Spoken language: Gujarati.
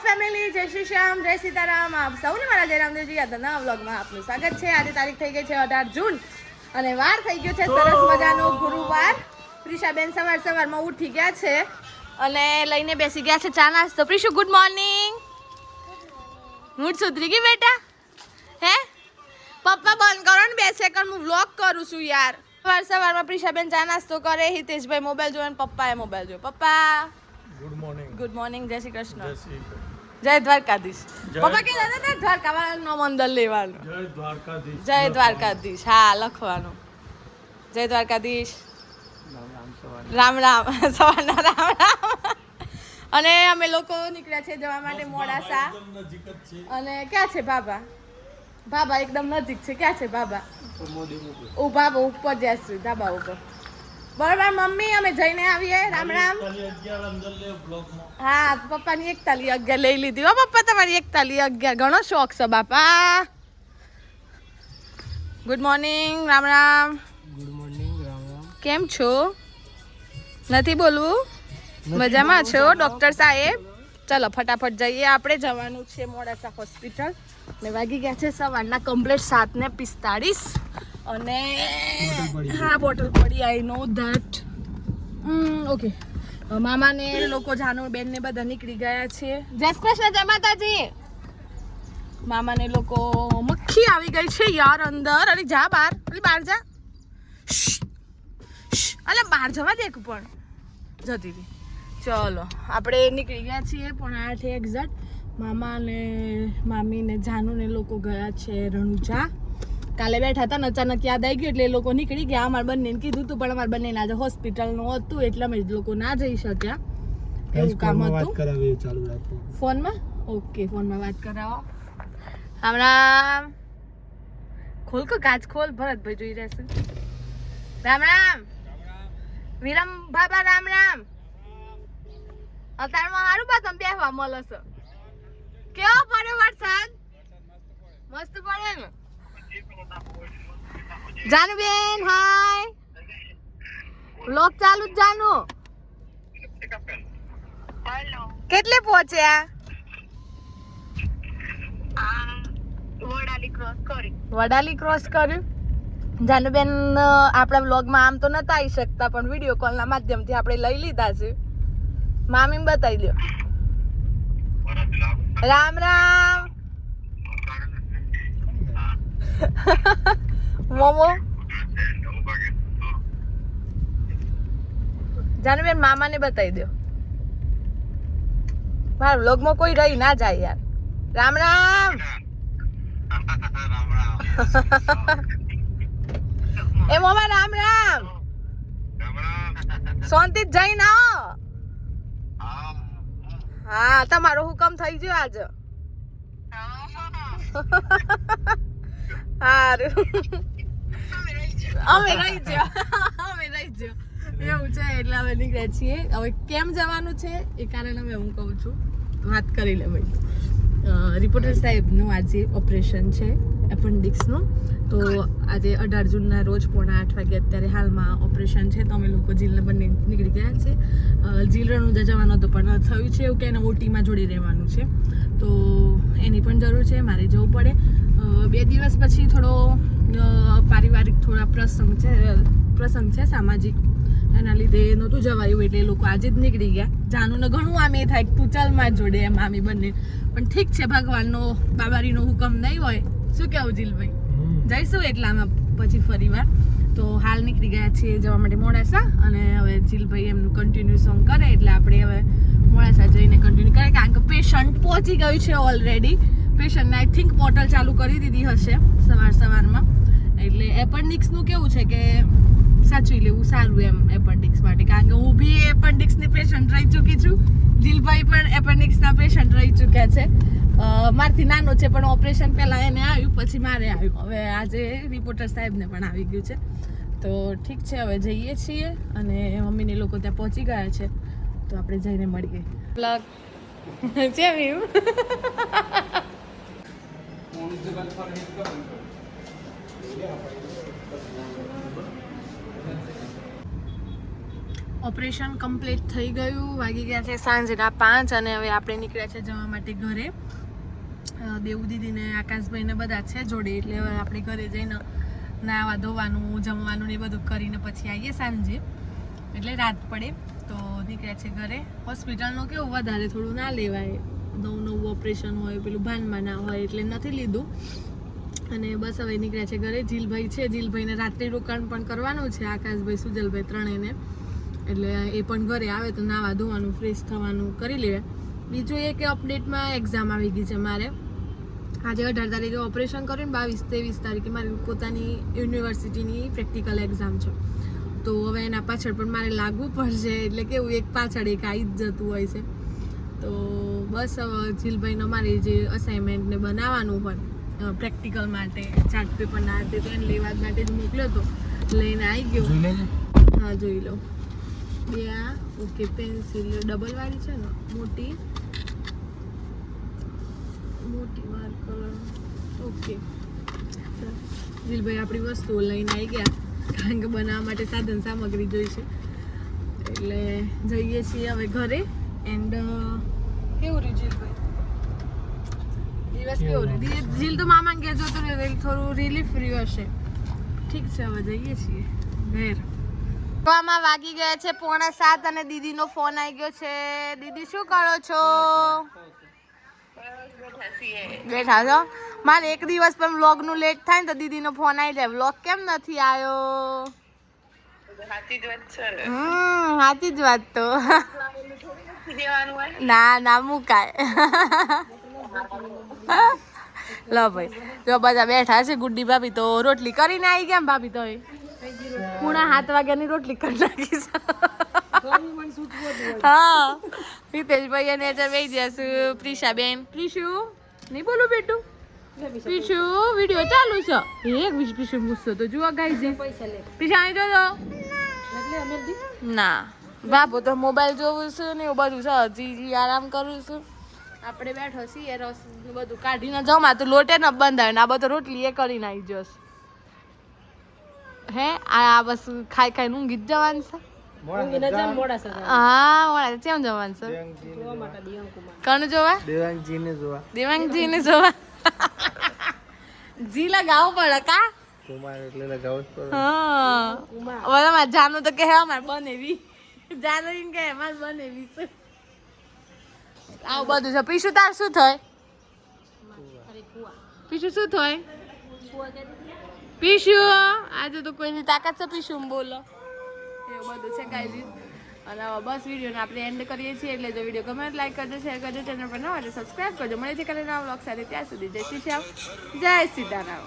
ફેમિલી, જય શ્રી શ્યામ, જય સીતારામ. આપ સૌને મારા જયરામદેવજી યાદવના વ્લોગમાં આપનું સ્વાગત છે. આજે તારીખ થઈ ગઈ છે 18 જૂન અને વાર થઈ ગયો છે સરસ મજાનો ગુરુવાર. પ્રિશાબેન સવારમાં ઉઠી ગયા છે અને લઈને બેસી ગયા છે ચા નાસ્તો. પ્રિશુ ગુડ મોર્નિંગ. મૂડ સુધરી ગઈ બેટા? હે પપ્પા બંધ કરો ને 2 સેકન્ડ, હું વ્લોગ કરું છું યાર. સવારમાં પ્રિશાબેન ચા નાસ્તો કરે, હિતેશભાઈ મોબાઈલ જોવે ને પપ્પાએ મોબાઈલ જોવે. પપ્પા ગુડ મોર્નિંગ. જય શ્રી કૃષ્ણ. જય દ્વારકાધીશ. પપ્પા કે દાદા દ્વારકા વાળાનો મંદર લેવાનું. જય દ્વારકાધીશ. હા લખવાનું જય દ્વારકાધીશ. રામ રામ. સવારના રામ રામ. અને અમે લોકો નીકળ્યા છે જવા માટે મોડાસા. અને ક્યાં છે બાબા? બાબા એકદમ નજીક છે. ક્યાં છે બાબા? બાબા ઉપર જઈશું ધાબા ઉપર. બરાબર મમ્મી, અમે જઈને આવીએ. રામ રામ. હા પપ્પાની 1 લઈ લીધી. હો પપ્પા તમારી 1 ઘણો શોખ છે બાપા. Good morning. Ram Ram. Good morning. Ram Ram. કેમ છો? નથી બોલવું? મજામાં છો ડોક્ટર સાહેબ? ચલો ફટાફટ જઈએ. આપણે જવાનું છે મોડાસા હોસ્પિટલ ને વાગી ગયા છે સવારના કમ્પ્લીટ 7:45 અને હા બોટલ પડી. આઈ નો ધેટ. ઓકે મામાને લોકો જાનુ બેન ને બધા નીકળી ગયા છે. જય શ્રી કૃષ્ણ. જય માતાજી. મામાને લોકો મક્ખી આવી ગઈ છે યાર અંદર. અરે જા બહાર. અરે બહાર જા. અલે બહાર જવા દે પણ જતી હતી. ચલો આપણે નીકળી ગયા છીએ 8:30 એક્ઝેક્ટ. મામા ને મામી ને જાનુ ને લોકો ગયા છે રણુજા. કાલે બેઠા હતા ને અચાનક યાદ આવી ગયું એટલે એ લોકો નીકળી ગયા. અમારા બંનેને કીધું હતું પણ અમારા બંને આજે હોસ્પિટલનું હતું એટલે અમે લોકો ના જઈ શક્યા. એવું કામ હતું. ફોનમાં? ઓકે ફોનમાં વાત કરાવો. રામ રામ. ખોલ કે કાચ ખોલ. ભરતભાઈ જોઈ રહેશે. રામ રામ. વિરમ બાબા રામ રામ. અત્યારમાં સારું બા તમે બેહવા મળો છો. કેવો પડ્યો વરસાદ? મસ્ત પડે ને. જાનુબેન હાય. વ્લોગ ચાલુ જ જાનુ. કેટલે પહોંચ્યા? વડાલી ક્રોસ કર્યું. જાનુબેન આપણા વ્લોગમાં આમ તો નતા આવી શકતા પણ વિડીયો કોલના માધ્યમથી આપણે લઈ લીધા છે. મામીને બતાવી દો. રામ રામ. મોમો જાનુબેન મામાને બતાવી દો. મારા વ્લોગમાં કોઈ રહી ના જાય યાર. રામ રામ. એ મોમા રામ રામ. શાંતિ જઈ ના. હા તમારો હુકમ થઈ ગયો આજ. હારું અમે રહી ગયો. એવું છે એટલે અમે નીકળ્યા છીએ. હવે કેમ જવાનું છે એ કારણે અમે હું કહું છું વાત કરી લે ભાઈ. રિપોર્ટર સાહેબનું આજે ઓપરેશન છે એપેન્ડિક્સનું. તો આજે 18 જૂનના રોજ 8:30 વાગે અત્યારે હાલમાં ઓપરેશન છે. તો અમે લોકો જીલને બંને નીકળી ગયા છે. જીલ રણુજા જવાનું હતું પણ થયું છે એવું કે એને ઓટીમાં જોડી રહેવાનું છે. તો એની પણ જરૂર છે. મારે જવું પડે. 2 દિવસ પછી થોડો પારિવારિક થોડા પ્રસંગ છે સામાજિક. એના લીધે નહોતું જવાયું એટલે એ લોકો આજે જ નીકળી ગયા. જાનુને ઘણું આમ એ થાય તું ચાલ માં જોડે એમ આમી બંને. પણ ઠીક છે ભગવાનનો બાબારીનો હુકમ નહીં હોય. શું કહેવું જીલભાઈ? જઈશું એટલામાં પછી ફરી વાર. તો હાલ નીકળી ગયા છીએ જવા માટે મોડાસા. અને હવે જીલભાઈ એમનું કન્ટિન્યુ સોંગ કરે એટલે આપણે હવે મોડાસા જઈને કન્ટિન્યુ કરે. કારણ કે પેશન્ટ પહોંચી ગયું છે ઓલરેડી. પેશન્ટને આઈ થિંક પોર્ટલ ચાલુ કરી દીધી હશે સવારમાં. એટલે એપેન્ડિક્સનું કેવું છે કે સાચવી લેવું સારું એમ એપેન્ડિક્સ માટે. કારણ કે હું બી એપેન્ડિક્સની પેશન્ટ રહી ચૂકી છું. દિલભાઈ પણ એપેન્ડિક્સના પેશન્ટ રહી ચૂક્યા છે. મારથી નાનો છે પણ ઓપરેશન પહેલાં એને આવ્યું પછી મારે આવ્યું. હવે આજે રિપોર્ટર સાહેબને પણ આવી ગયું છે. તો ઠીક છે હવે જઈએ છીએ અને મમ્મીને લોકો ત્યાં પહોંચી ગયા છે. તો આપણે જઈને મળીએ. પ્લગ છે વ્યૂ. ઓપરેશન કમ્પ્લીટ થઈ ગયું. વાગી ગયા છે સાંજના 5 અને હવે આપણે નીકળ્યા છે જવા માટે ઘરે. દેવું દીદીને આકાશભાઈને બધા છે જોડે, એટલે હવે આપણે ઘરે જઈને નાવા ધોવાનું જમવાનું ને બધું કરીને પછી આવીએ સાંજે, એટલે રાત પડે તો નીકળ્યા છે ઘરે. હોસ્પિટલનું કેવું વધારે થોડું ના લેવાય, નવું ઓપરેશન હોય પેલું ભાનમાં ના હોય એટલે નથી લીધું. અને બસ હવે નીકળ્યા છે ઘરે. જીલભાઈ છે, જીલભાઈને રાત્રિ રોકાણ પણ કરવાનું છે, આકાશભાઈ સુજલભાઈ ત્રણેયને, એટલે એ પણ ઘરે આવે તો નાવા ધોવાનું ફ્રેશ થવાનું કરી લેવા. બીજું એ કે અપડેટમાં એક્ઝામ આવી ગઈ છે મારે. આજે 18 તારીખે ઓપરેશન કર્યું ને 22-23 તારીખે મારી પોતાની યુનિવર્સિટીની પ્રેક્ટિકલ એક્ઝામ છે. તો હવે એના પાછળ પણ મારે લાગવું પડશે, એટલે કેવું એક પાછળ એક આવી જ જતું હોય છે. તો બસ હવે જીલભાઈનો મારી જે અસાઇનમેન્ટ ને બનાવવાનું હોય પ્રેક્ટિકલ માટે ચાર્ટ પેપરના હાથે, તો એને લેવા માટે જ મોકલ્યો હતો, લઈને આવી ગયો. હા જોઈ લો. બે આ ઓકે પેન્સિલ ડબલ વાળી છે ને, મોટી માર્કર. ઓકે જીલભાઈ આપણી વસ્તુઓ લઈને આવી ગયા, કારણ કે બનાવવા માટે સાધન સામગ્રી જોઈશે. એટલે જઈએ છીએ હવે ઘરે. એન્ડ કેવું રહ્યું જીલભાઈ દિવસ? કેવું રહ્યું જીલ? તો મામા ઘેર જતો રહ્યો, થોડું રિલીફ રહ્યું હશે. ઠીક છે, હવે જઈએ છીએ ઘેર. માં વાગી ગયા છે 6:45 અને દીદીનો ફોન આવી ગયો છે. દીદી શું કરો છો? બેઠા છો? મારે એક દિવસ પણ વ્લોગ નું લેટ થાય ને તો દીદીનો ફોન આવી જાય, વ્લોગ કેમ નથી આવ્યો? સાચી જ વાત તો. ના મુકાય. લો ભાઈ જો બધા બેઠા છે. ગુડ્ડી ભાભી તો રોટલી કરીને આવી ગયા. ભાભી તો 7:30 વાગ્યાની રોટલી કરી નાખી. હા હિતેશભાઈ અને બેસી જશું. પ્રિશાબેન, પ્રિશુ નહીં બોલું બેટું, પ્રિશુ વિડીયો ચાલુ છે. એક પ્રિશુ ગુસ્સો તો જુઓ ગાઈ છે. પ્રિશા અહીં જો ના બાબો તો મોબાઈલ જોવું છું ને એવું બધું છે. હજી આરામ કરું છું. આપણે બેઠો છીએ, રસ બધું કાઢીને જમા તો લોટે ન બંધાય ને આ બધો રોટલી એ કરીને આવી જશે. હે આ બસ ખાઈ ઊંઘી જ જવાનું છે. હા મોડા કેમ જવાનું છે? કોણ જોવા? દેવાંગજીને જોવા. જી લગાવો પડે કા? હા બરાબર. જાનું તો કે અમારે બનેવી, જાનું કે અમારે બનેવી છે. આવું બધું છે. પીશું તાર શું થાય? પીશું શું થાય? પીશું આજે તો કોઈની તાકાત છે પીશું બોલો, એવું બધું છે ગાઈઝ. અને બસ વિડીયોને આપણે એન્ડ કરીએ છીએ. એટલે જો વિડીયો ગમે તો લાઈક કરજો, શેર કરજો, ચેનલ પર નવા એટલે સબસ્ક્રાઈબ કરજો. મળે છે કાલે નવા વ્લોગ સાથે. ત્યાં સુધી જય શ્રી શ્યામ, જય સીતારામ.